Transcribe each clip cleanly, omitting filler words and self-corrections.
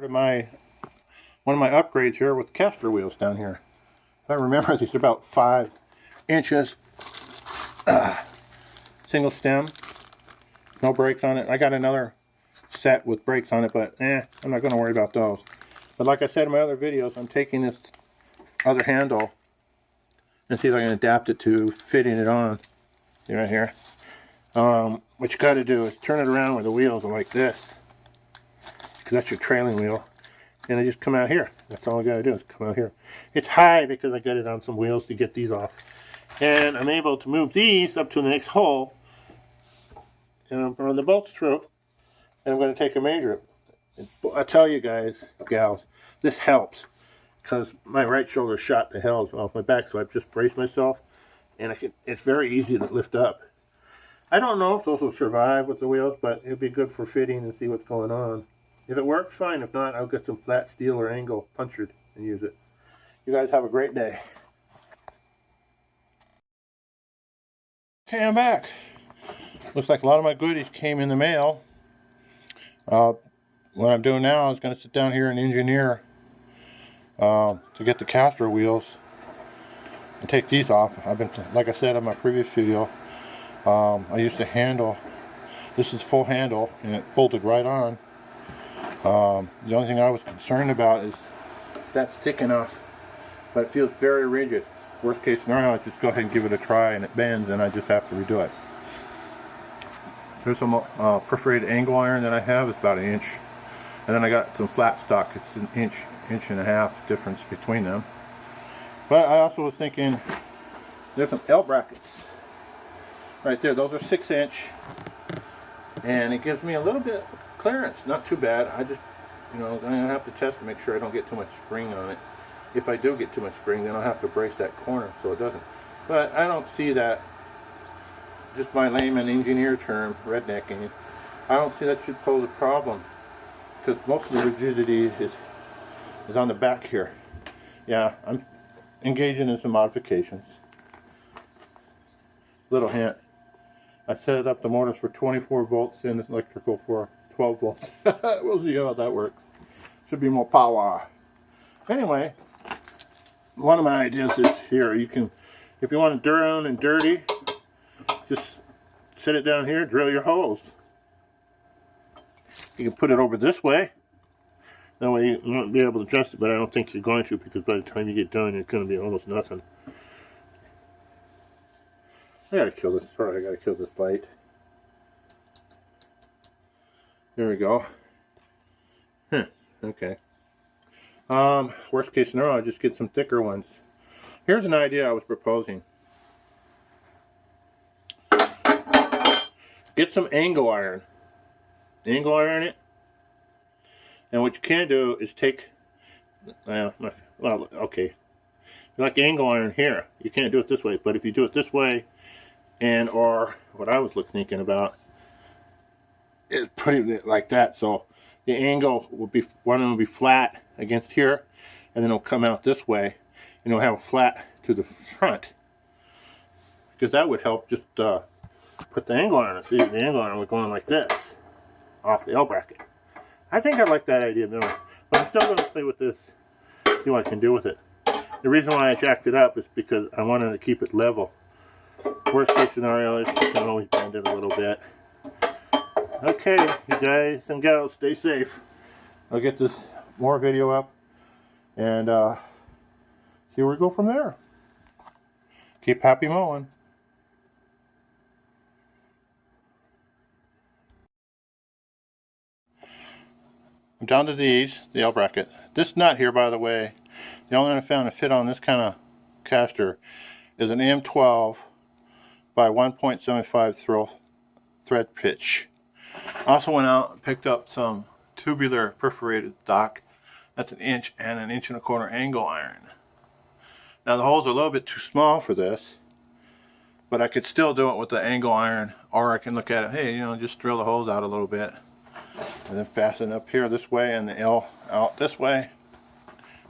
My one of my upgrades here with caster wheels down here. If I remember, these are about 5 inches. Single stem, no brakes on it. I got another set with brakes on it, but I'm not going to worry about those. But like I said in my other videos, I'm taking this other handle and see if I can adapt it to fitting it on. See right here. What you got to do is turn it around where the wheels are like this, because that's your trailing wheel, and I just come out here. That's all I got to do is come out here. It's high because I got it on some wheels to get these off, and I'm able to move these up to the next hole, and I'm run the bolts through, and I'm going to take a measure. I tell you guys, gals, this helps, because my right shoulder shot the hell off my back, so I've just braced myself, and it's very easy to lift up. I don't know if those will survive with the wheels, but it'll be good for fitting and see what's going on. If it works, fine. If not, I'll get some flat steel or angle punctured and use it. You guys have a great day. Okay, I'm back. Looks like a lot of my goodies came in the mail. What I'm doing now is going to sit down here and engineer to get the caster wheels and take these off. I've been, like I said in my previous video, I used the handle. This is full handle, and it bolted right on. The only thing I was concerned about is that's thick enough, but it feels very rigid. Worst case scenario, I just go ahead and give it a try, and it bends, and I just have to redo it. There's some perforated angle iron that I have. It's about 1 inch, and then I got some flat stock. It's an inch and a half difference between them. But I also was thinking there's some L brackets right there. Those are 6 inch, and it gives me a little bit clearance. Not too bad. I just, I'm gonna have to test to make sure I don't get too much spring on it. If I do get too much spring, then I'll have to brace that corner so it doesn't. But I don't see that. Just my layman engineer term, rednecking, I don't see that should pose a problem, because most of the rigidity is on the back here. Yeah, I'm engaging in some modifications. Little hint, I set up the motors for 24 volts and the electrical for 12 volts. We'll see how that works. Should be more power. Anyway, one of my ideas is here, you can, if you want it down and dirty, just set it down here, drill your holes. You can put it over this way. That way you won't be able to adjust it, but I don't think you're going to, because by the time you get done, it's going to be almost nothing. I gotta kill this. Sorry, I gotta kill this light. There we go. Okay. Worst case scenario, I'll just get some thicker ones. Here's an idea I was proposing. Get some angle iron. Angle iron it. And what you can do is take, okay, like angle iron here. You can't do it this way, but if you do it this way, and or what I was thinking about is putting it like that, so the angle will be, one of them will be flat against here, and then it'll come out this way, and it'll have a flat to the front, because that would help just put the angle iron. See, the angle iron was going like this off the L bracket. I think I like that idea better, but I'm still going to play with this, see what I can do with it. The reason why I jacked it up is because I wanted to keep it level. Worst case scenario is you can always bend it a little bit. Okay, you guys and gals, stay safe. I'll get this more video up and see where we go from there. Keep happy mowing. I'm down to these, the L bracket. This nut here, by the way, the only one I found to fit on this kind of caster is an M12 by 1.75 thread pitch. I also went out and picked up some tubular perforated stock. That's 1 inch and 1.25 inch angle iron. Now the holes are a little bit too small for this, but I could still do it with the angle iron, or I can look at it, hey, just drill the holes out a little bit. And then fasten up here this way and the L out this way.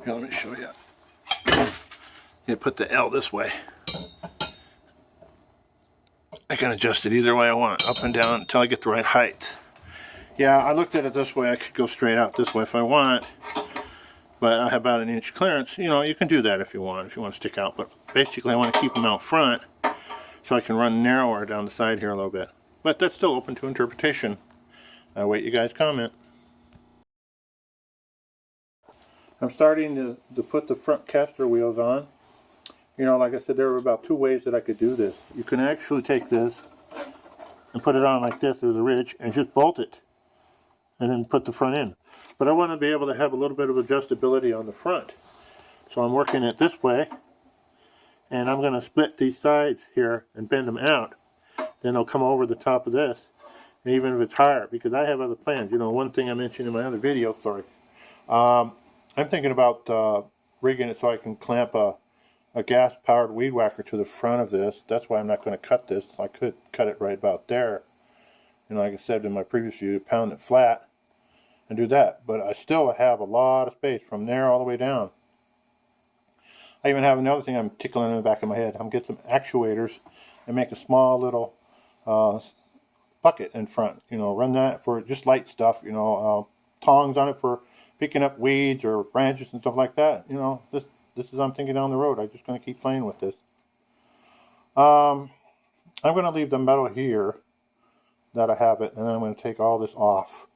Here, let me show you. You put the L this way. I can adjust it either way I want, up and down until I get the right height. Yeah, I looked at it this way. I could go straight out this way if I want, but I have about an inch clearance. You know, you can do that if you want to stick out, but basically I want to keep them out front so I can run narrower down the side here a little bit. But that's still open to interpretation. I'll wait you guys' comment. I'm starting to put the front caster wheels on. You know, like I said, there were about 2 ways that I could do this. You can actually take this and put it on like this. There's a ridge, and just bolt it, and then put the front in. But I want to be able to have a little bit of adjustability on the front. So I'm working it this way, and I'm going to split these sides here and bend them out. Then they'll come over the top of this, and even if it's higher, because I have other plans. You know, one thing I mentioned in my other video, sorry. I'm thinking about rigging it so I can clamp a gas-powered weed whacker to the front of this. That's why I'm not going to cut this. I could cut it right about there. And like I said in my previous video, pound it flat and do that. But I still have a lot of space from there all the way down. I even have another thing I'm tickling in the back of my head. I'm going to get some actuators and make a small little bucket in front. You know, run that for just light stuff. You know, tongs on it for picking up weeds or branches and stuff like that. You know, this is I'm thinking down the road. I'm just going to keep playing with this. I'm going to leave the metal here that I have it, and then I'm going to take all this off.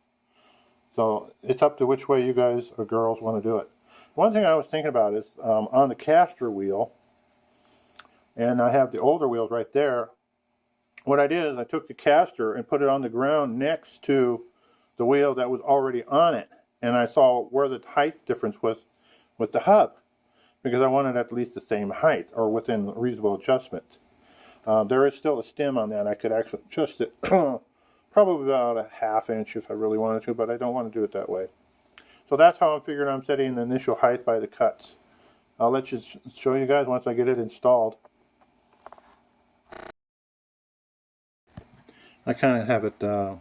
So it's up to which way you guys or girls want to do it. One thing I was thinking about is on the caster wheel, and I have the older wheels right there. What I did is I took the caster and put it on the ground next to the wheel that was already on it, and I saw where the height difference was with the hub, because I wanted at least the same height or within reasonable adjustment. There is still a stem on that. I could actually adjust it probably about a ½ inch if I really wanted to, but I don't want to do it that way. So that's how I'm figuring I'm setting the initial height by the cuts. I'll let you show you guys once I get it installed. I kind of have it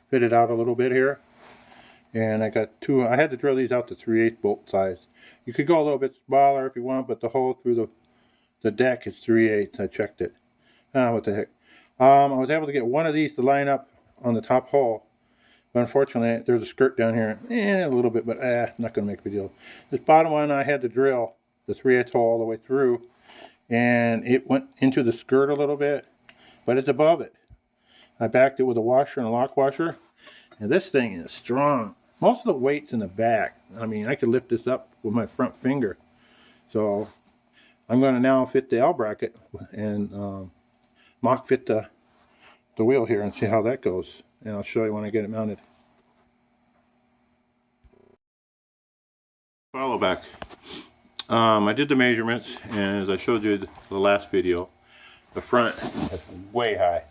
fitted out a little bit here. And I got I had to drill these out to 3/8 bolt size. You could go a little bit smaller if you want, but the hole through the deck is 3/8. I checked it. What the heck. I was able to get one of these to line up on the top hole. But unfortunately, there's a skirt down here. A little bit, but not going to make a big deal. This bottom one, I had to drill the 3/8 hole all the way through. And it went into the skirt a little bit, but it's above it. I backed it with a washer and a lock washer. And this thing is strong. Most of the weight's in the back. I mean, I could lift this up with my front finger. So I'm going to now fit the L bracket and mock fit the wheel here and see how that goes. And I'll show you when I get it mounted. Follow back. I did the measurements, and as I showed you the last video, the front is way high.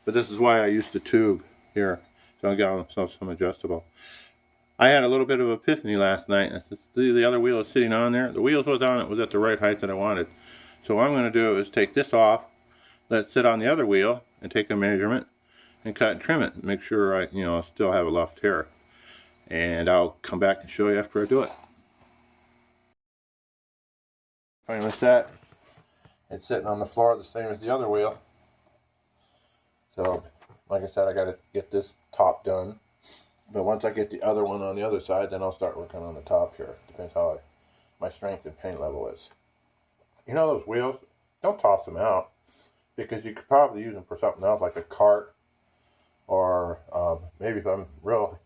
But this is why I used the tube here. So I got myself some adjustable. I had a little bit of epiphany last night. The other wheel is sitting on there. The wheels was on it was at the right height that I wanted. So what I'm going to do is take this off, let it sit on the other wheel, and take a measurement and cut and trim it. Make sure I, still have it left here. And I'll come back and show you after I do it. Finally set. It's sitting on the floor the same as the other wheel. So, like I said, I got to get this top done. But once I get the other one on the other side, then I'll start working on the top here. Depends how my strength and paint level is. You know those wheels? Don't toss them out, because you could probably use them for something else, like a cart, or maybe if I'm real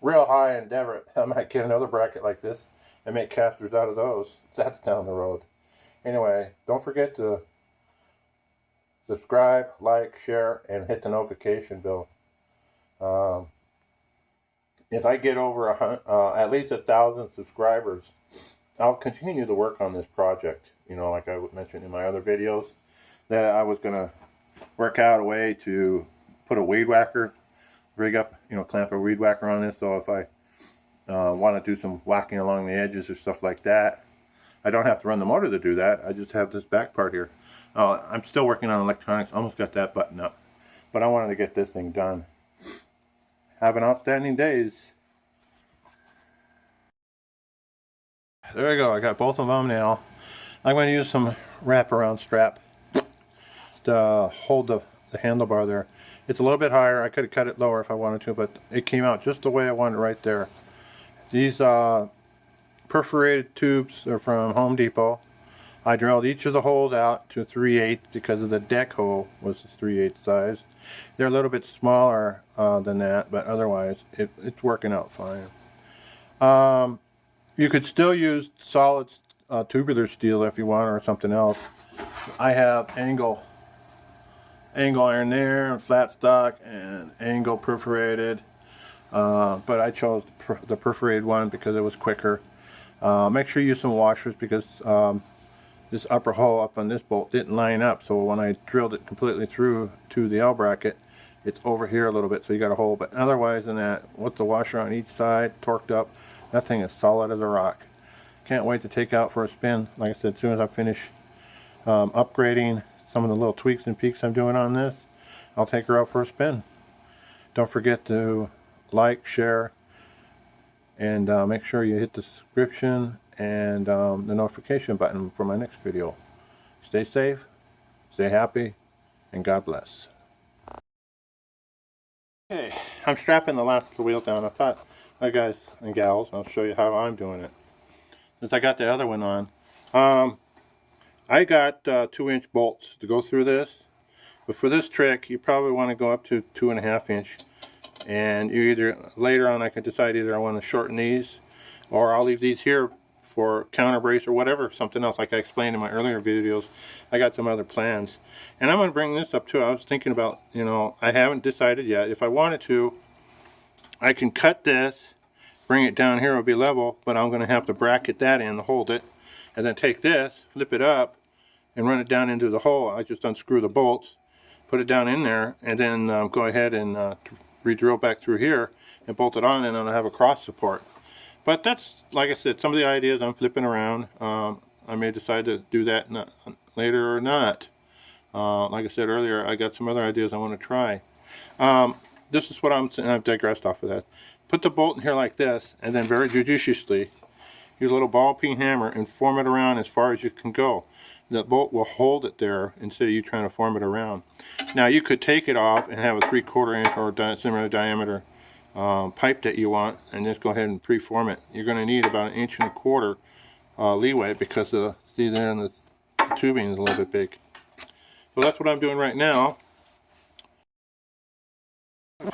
high endeavor, I might get another bracket like this and make casters out of those. That's down the road. Anyway, don't forget to subscribe, like, share, and hit the notification bell. If I get over at least 1,000 subscribers, I'll continue to work on this project. Like I mentioned in my other videos, that I was going to work out a way to put a weed whacker, rig up, clamp a weed whacker on this. So if I want to do some whacking along the edges or stuff like that, I don't have to run the motor to do that. I just have this back part here. I'm still working on electronics. Almost got that button up. But I wanted to get this thing done. Have an outstanding days. There you go. I got both of them now. I'm going to use some wraparound strap to hold the the handlebar there. It's a little bit higher. I could have cut it lower if I wanted to, but it came out just the way I wanted right there. These perforated tubes are from Home Depot. I drilled each of the holes out to 3/8 because of the deck hole was 3/8 size. They're a little bit smaller than that, but otherwise it's working out fine. You could still use solid tubular steel if you want, or something else. I have angle iron there, and flat stock, and angle perforated. But I chose the perforated one because it was quicker. Make sure you use some washers because this upper hole up on this bolt didn't line up, so when I drilled it completely through to the L bracket, it's over here a little bit, so you got a hole. But otherwise than that, with the washer on each side torqued up, that thing is solid as a rock. Can't wait to take out for a spin. Like I said, as soon as I finish upgrading some of the little tweaks and peaks I'm doing on this, I'll take her out for a spin. Don't forget to like, share, and make sure you hit the subscription and the notification button for my next video. Stay safe, stay happy, and God bless. Okay, I'm strapping the last of the wheel down. I thought, hi guys and gals, I'll show you how I'm doing it. Since I got the other one on, I got 2-inch bolts to go through this, but for this trick you probably want to go up to 2.5 inch, and you either later on I can decide either I want to shorten these, or I'll leave these here for counter brace or whatever, something else. Like I explained in my earlier videos, I got some other plans, and I'm going to bring this up too. I was thinking about, you know, I haven't decided yet. If I wanted to, I can cut this, bring it down here, it'll be level, but I'm going to have to bracket that in to hold it, and then take this, flip it up, and run it down into the hole. I just unscrew the bolts, put it down in there, and then go ahead and re-drill back through here and bolt it on, and then I'll have a cross support. But that's, like I said, some of the ideas I'm flipping around. I may decide to do that later or not. Like I said earlier, I got some other ideas I want to try. This is what I've digressed off of that. Put the bolt in here like this, and then very judiciously use a little ball peen hammer and form it around as far as you can go. The bolt will hold it there instead of you trying to form it around. Now you could take it off and have a 3/4 inch or similar diameter pipe that you want, and just go ahead and pre-form it. You're going to need about 1.25 inch leeway because the tubing is a little bit big. So that's what I'm doing right now.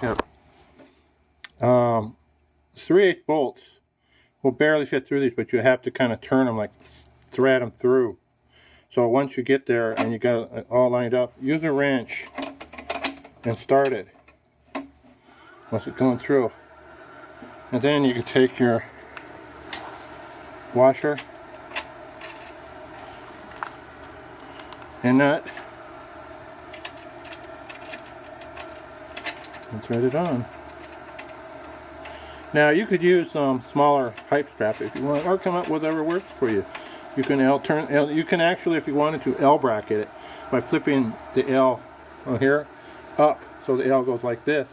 Yeah. 3/8 bolts will barely fit through these, but you have to kind of turn them, like thread them through. So once you get there and you got it all lined up, use a wrench and start it once it's going through. And then you can take your washer and nut and thread it on. Now you could use some smaller pipe strap if you want, or come up with whatever works for you. You can you can actually, if you wanted to, L bracket it by flipping the L on here up, so the L goes like this,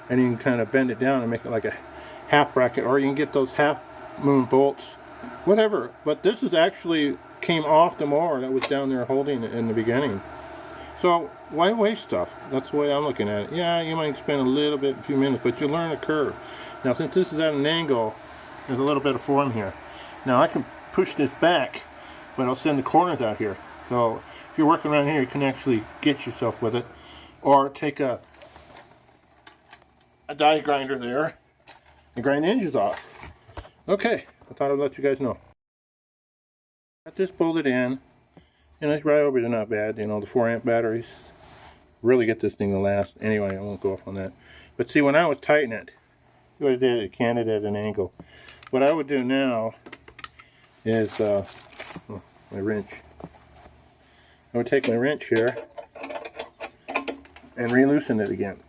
and you can kind of bend it down and make it like a half bracket, or you can get those half moon bolts, whatever. But this is actually came off the mower that was down there holding it in the beginning. So why waste stuff? That's the way I'm looking at it. Yeah, you might spend a few minutes, but you learn a curve. Now since this is at an angle, there's a little bit of form here. Now I can push this back, but I'll send the corners out here. So if you're working around here, you can actually get yourself with it. Or take a die grinder there and grind the hinges off. Okay, I thought I'd let you guys know. Got this bolted in, and these ryobies are not bad. You know, the 4-amp batteries really get this thing to last. Anyway, I won't go off on that. But see, when I was tightening it, see what I did? It canted at an angle. What I would do now is my wrench. I would take my wrench here and re-loosen it again.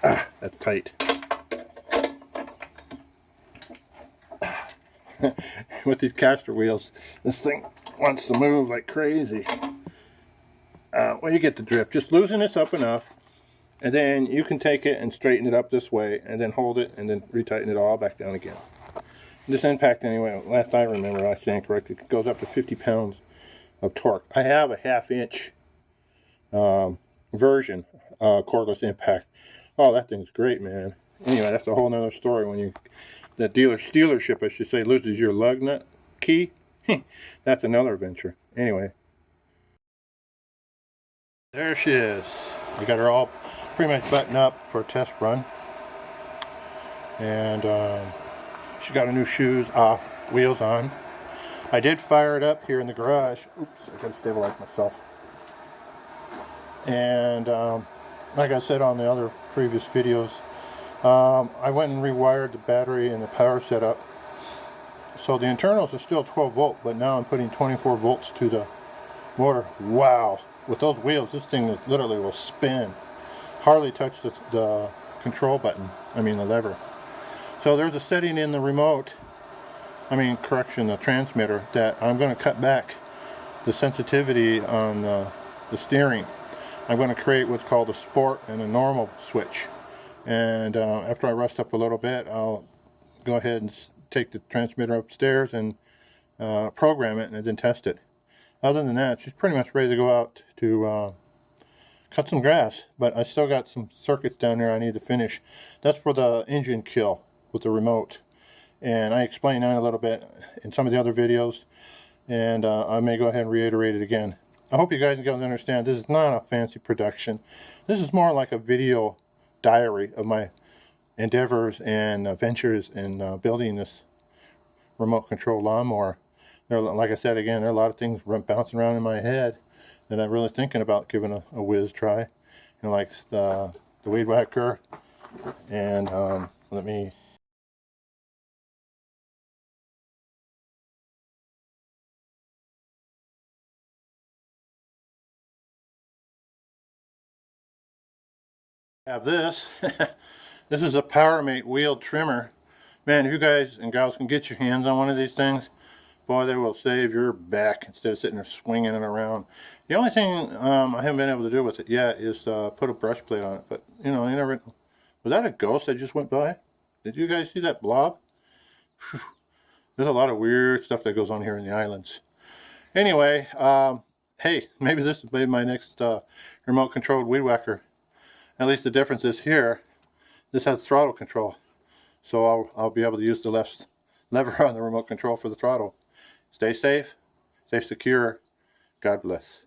Ah, that's tight. With these caster wheels, this thing wants to move like crazy. Well, you get the drift. Just loosen this up enough, and then you can take it and straighten it up this way, and then hold it, and then retighten it all back down again. This impact, anyway, last I remember, I stand correctly, it goes up to 50 pounds of torque. I have a 1/2 inch version cordless impact. Oh, that thing's great, man. Anyway, that's a whole nother story. When you, the dealership, I should say, loses your lug nut key, that's another adventure. Anyway, there she is. I got her all pretty much buttoned up for a test run. And she got her new shoes off, wheels on. I did fire it up here in the garage. Oops, I gotta stabilize myself. And like I said on the other previous videos, I went and rewired the battery and the power setup. So the internals are still 12 volt, but now I'm putting 24 volts to the motor. Wow, with those wheels, this thing literally will spin. Hardly touch the control button, I mean the lever. So there's a setting in the remote, the transmitter, that I'm going to cut back the sensitivity on the steering. I'm going to create what's called a sport and a normal switch. And after I rust up a little bit, I'll go ahead and take the transmitter upstairs and program it and then test it. Other than that, she's pretty much ready to go out to cut some grass. But I still got some circuits down there I need to finish. That's for the engine kill with the remote. And I explained that a little bit in some of the other videos. And I may go ahead and reiterate it again. I hope you guys understand this is not a fancy production. This is more like a video diary of my endeavors and ventures in building this remote control lawnmower. Like I said again, there are a lot of things bouncing around in my head that I'm really thinking about giving a whiz try. Like the weed whacker, and let me have this. This is a PowerMate wheel trimmer. Man, if you guys and gals can get your hands on one of these things, boy, they will save your back instead of sitting there swinging it around. The only thing I haven't been able to do with it yet is put a brush plate on it. But, you never... Was that a ghost that just went by? Did you guys see that blob? Whew. There's a lot of weird stuff that goes on here in the islands. Anyway, hey, maybe this will be my next remote controlled weed whacker. At least the difference is here, this has throttle control. So I'll be able to use the left lever on the remote control for the throttle. Stay safe, stay secure. God bless.